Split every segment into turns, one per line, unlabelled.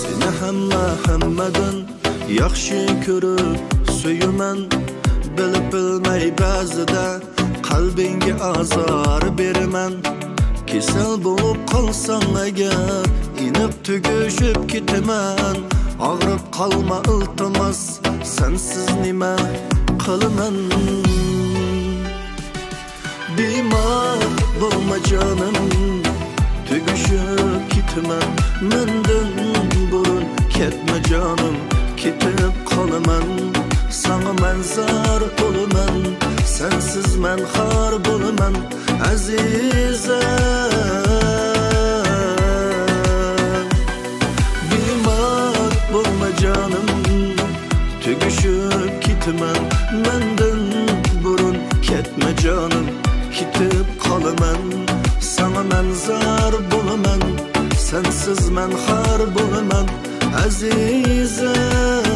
Seni hammadan yaxshi ko'rib suyuman. Bilib bilmay ba'zida qalbingga azor beraman. Kesal bo'lib qolsang agar inib tugishib ketaman. Og'rib qalma iltimos, sensiz nima qilaman? Bemor bo'lma jonim, tugishib ketaman. Mendan burun ketma jonim, ketib qolaman. Sana men zor bo'laman, sensiz men xor bo'laman azizam. Bemor bo'lma jonim, tugishib ketaman. Mendan burun ketma jonim, ketib qolaman. Sana men zor bo'laman, sensiz men xor bo'laman azizam.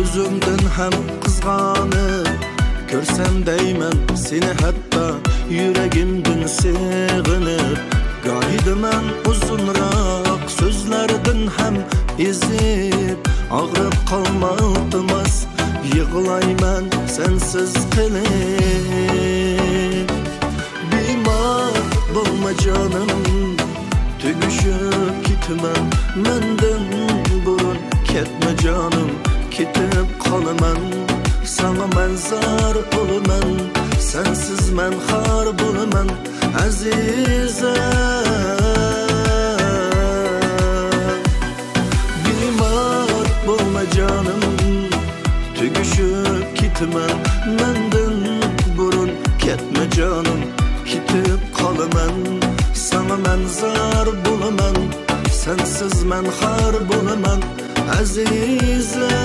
Özümden hem kızganıp görsem deymen seni, hatta yüreğimden sığınıp. Gahidimen uzunrak sözlerden hem ezip, ağrıp kalma iltimos, yığılayman sensiz qilib. Bemor bo'lma jonim, tugishib ketaman. Mendan burun ketma jonim, ketib qolaman. Sana men zor bo'laman, sensiz men xor bo'laman azizam. Bemor bo'lma jonim, tugishib ketaman. Mendan burun ketma jonim, ketib qolaman. Sana men zor bo'laman, sensiz men xor bo'laman azizam.